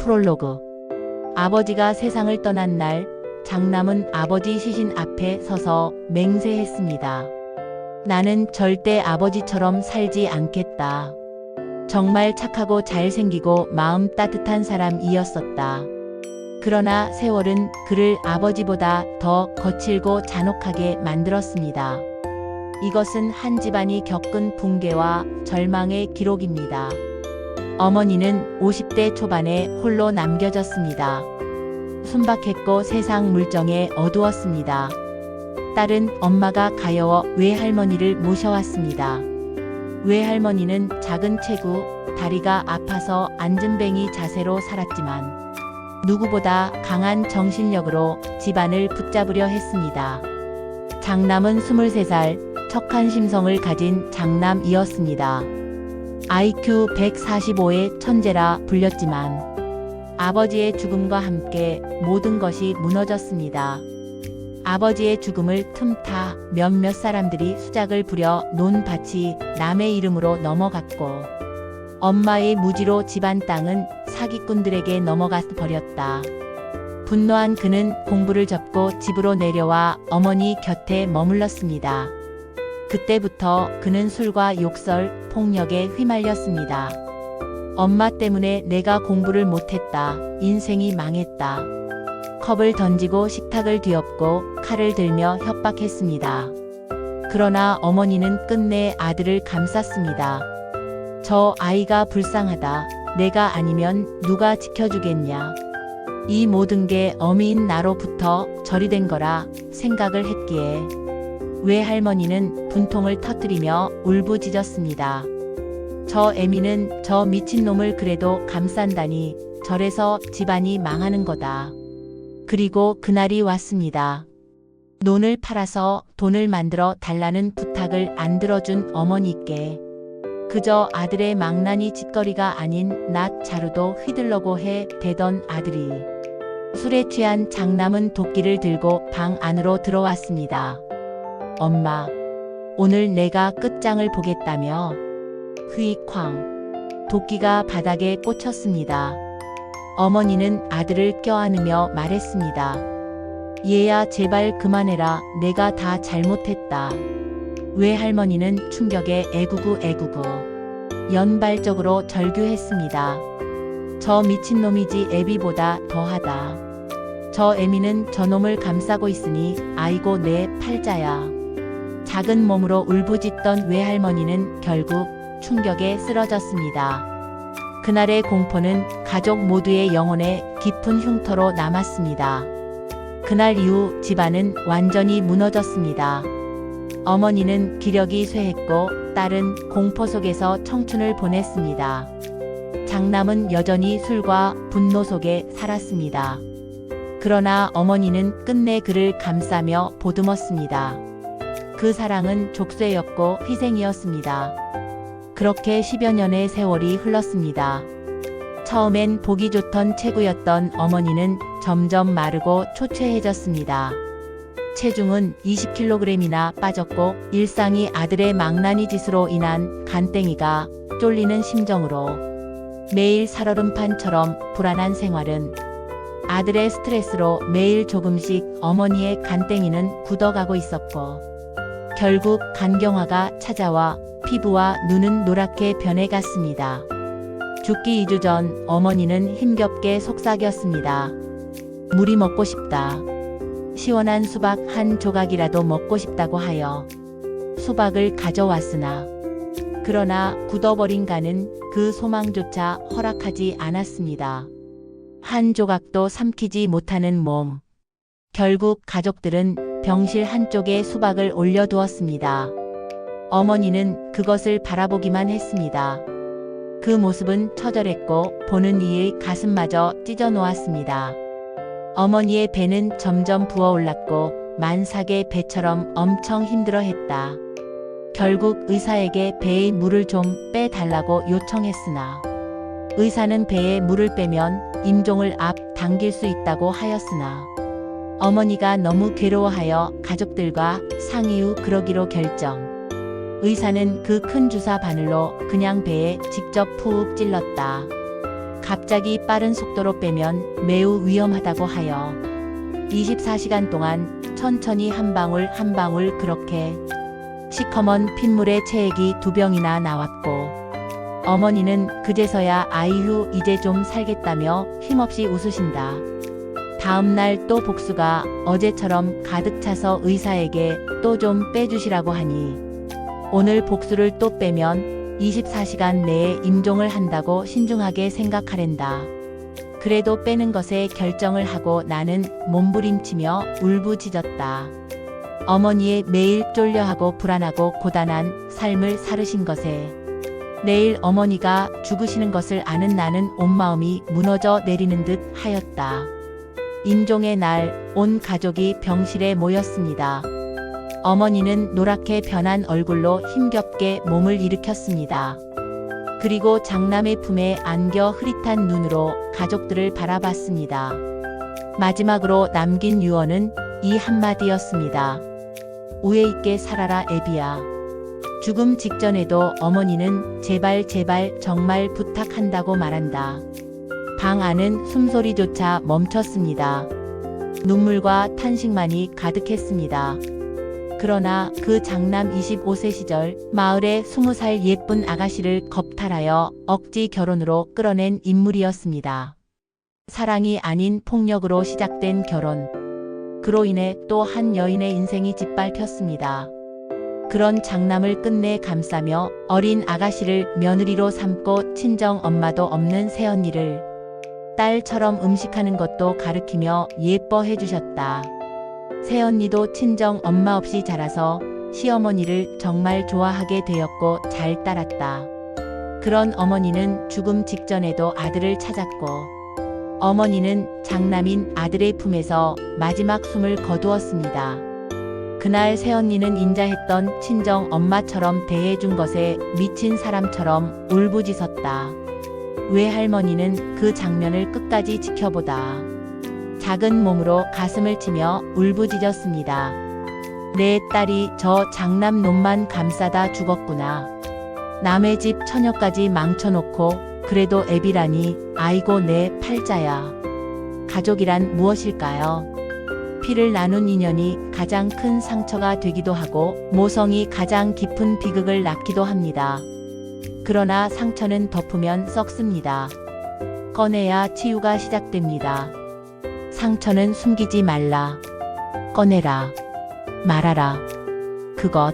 프롤로그. 아버지가 세상을 떠난 날, 장남은 아버지 시신 앞에 서서 맹세했습니다. 나는 절대 아버지처럼 살지 않겠다. 정말 착하고 잘생기고 마음 따뜻한 사람이었었다. 그러나 세월은 그를 아버지보다 더 거칠고 잔혹하게 만들었습니다. 이것은 한 집안이 겪은 붕괴와 절망의 기록입니다. 어머니는 50대 초반에 홀로 남겨졌습니다. 순박했고 세상 물정에 어두웠습니다. 딸은 엄마가 가여워 외할머니를 모셔왔습니다. 외할머니는 작은 체구, 다리가 아파서 앉은뱅이 자세로 살았지만 누구보다 강한 정신력으로 집안을 붙잡으려 했습니다. 장남은 23살, 척한 심성을 가진 장남이었습니다. IQ 145의 천재라 불렸지만 아버지의 죽음과 함께 모든 것이 무너졌습니다. 아버지의 죽음을 틈타 몇몇 사람들이 수작을 부려 논 밭이 남의 이름으로 넘어갔고 엄마의 무지로 집안 땅은 사기꾼들에게 넘어가 버렸다. 분노한 그는 공부를 접고 집으로 내려와 어머니 곁에 머물렀습니다. 그때부터 그는 술과 욕설, 폭력에 휘말렸습니다. 엄마 때문에 내가 공부를 못했다. 인생이 망했다. 컵을 던지고 식탁을 뒤엎고 칼을 들며 협박했습니다. 그러나 어머니는 끝내 아들을 감쌌습니다. 저 아이가 불쌍하다. 내가 아니면 누가 지켜주겠냐. 이 모든 게 어미인 나로부터 저리된 거라 생각을 했기에 외할머니는 분통을 터뜨리며 울부짖었습니다. 저 애미는 저 미친놈을 그래도 감싼다니 저래서 집안이 망하는 거다. 그리고 그날이 왔습니다. 논을 팔아서 돈을 만들어 달라는 부탁을 안 들어준 어머니께 그저 아들의 망나니 짓거리가 아닌 낫 자루도 휘둘러고 해 대던 아들이 술에 취한 장남은 도끼를 들고 방 안으로 들어왔습니다. 엄마, 오늘 내가 끝장을 보겠다며 휘쾅 도끼가 바닥에 꽂혔습니다. 어머니는 아들을 껴안으며 말했습니다. 얘야 제발 그만해라. 내가 다 잘못했다. 외할머니는 충격에 애구구 연발적으로 절규했습니다. 저 미친놈이지 애비보다 더하다. 저 애미는 저놈을 감싸고 있으니 아이고 내 팔자야. 작은 몸으로 울부짖던 외할머니는 결국 충격에 쓰러졌습니다. 그날의 공포는 가족 모두의 영혼에 깊은 흉터로 남았습니다. 그날 이후 집안은 완전히 무너졌습니다. 어머니는 기력이 쇠했고 딸은 공포 속에서 청춘을 보냈습니다. 장남은 여전히 술과 분노 속에 살았습니다. 그러나 어머니는 끝내 그를 감싸며 보듬었습니다. 그 사랑은 족쇄였고 희생이었습니다. 그렇게 10여 년의 세월이 흘렀습니다. 처음엔 보기 좋던 체구였던 어머니는 점점 마르고 초췌해졌습니다. 체중은 20kg이나 빠졌고 일상이 아들의 망나니 짓으로 인한 간땡이가 쫄리는 심정으로 매일 살얼음판처럼 불안한 생활은 아들의 스트레스로 매일 조금씩 어머니의 간땡이는 굳어가고 있었고 결국 간경화가 찾아와 피부와 눈은 노랗게 변해갔습니다. 죽기 2주 전 어머니는 힘겹게 속삭였습니다. 물이 먹고 싶다. 시원한 수박 한 조각이라도 먹고 싶다고 하여 수박을 가져왔으나 그러나 굳어버린 간은 그 소망조차 허락하지 않았습니다. 한 조각도 삼키지 못하는 몸. 결국 가족들은 병실 한쪽에 수박을 올려두었습니다. 어머니는 그것을 바라보기만 했습니다. 그 모습은 처절했고 보는 이의 가슴마저 찢어 놓았습니다. 어머니의 배는 점점 부어올랐고 만삭의 배처럼 엄청 힘들어했다. 결국 의사에게 배의 물을 좀 빼달라고 요청했으나 의사는 배에 물을 빼면 임종을 앞 당길 수 있다고 하였으나 어머니가 너무 괴로워하여 가족들과 상의 후 그러기로 결정. 의사는 그 큰 주사 바늘로 그냥 배에 직접 푹 찔렀다. 갑자기 빠른 속도로 빼면 매우 위험하다고 하여 24시간 동안 천천히 한 방울 한 방울 그렇게 시커먼 핏물의 체액이 2병이나 나왔고 어머니는 그제서야 아이휴 이제 좀 살겠다며 힘없이 웃으신다. 다음날 또 복수가 어제처럼 가득 차서 의사에게 또 좀 빼주시라고 하니 오늘 복수를 또 빼면 24시간 내에 임종을 한다고 신중하게 생각하랜다. 그래도 빼는 것에 결정을 하고 나는 몸부림치며 울부짖었다. 어머니의 매일 쫄려하고 불안하고 고단한 삶을 살으신 것에 내일 어머니가 죽으시는 것을 아는 나는 온마음이 무너져 내리는 듯 하였다. 임종의 날 온 가족이 병실에 모였습니다. 어머니는 노랗게 변한 얼굴로 힘겹게 몸을 일으켰습니다. 그리고 장남의 품에 안겨 흐릿한 눈으로 가족들을 바라봤습니다. 마지막으로 남긴 유언은 이 한마디였습니다. 우애 있게 살아라 애비야. 죽음 직전에도 어머니는 제발 제발 정말 부탁한다고 말한다. 방 안은 숨소리조차 멈췄습니다. 눈물과 탄식만이 가득했습니다. 그러나 그 장남 25세 시절 마을의 20살 예쁜 아가씨를 겁탈하여 억지 결혼으로 끌어낸 인물이었습니다. 사랑이 아닌 폭력으로 시작된 결혼. 그로 인해 또 한 여인의 인생이 짓밟혔습니다. 그런 장남을 끝내 감싸며 어린 아가씨를 며느리로 삼고 친정 엄마도 없는 새언니를 딸처럼 음식하는 것도 가르치며 예뻐해 주셨다. 새언니도 친정 엄마 없이 자라서 시어머니를 정말 좋아하게 되었고 잘 따랐다. 그런 어머니는 죽음 직전에도 아들을 찾았고 어머니는 장남인 아들의 품에서 마지막 숨을 거두었습니다. 그날 새언니는 인자했던 친정 엄마처럼 대해준 것에 미친 사람처럼 울부짖었다. 외할머니는 그 장면을 끝까지 지켜보다 작은 몸으로 가슴을 치며 울부짖었습니다. 내 딸이 저 장남 놈만 감싸다 죽었구나. 남의 집 처녀까지 망쳐놓고 그래도 애비라니 아이고 내 팔자야. 가족이란 무엇일까요? 피를 나눈 인연이 가장 큰 상처가 되기도 하고 모성이 가장 깊은 비극을 낳기도 합니다. 그러나 상처는 덮으면 썩습니다. 꺼내야 치유가 시작됩니다. 상처는 숨기지 말라. 꺼내라. 말하라. 그것.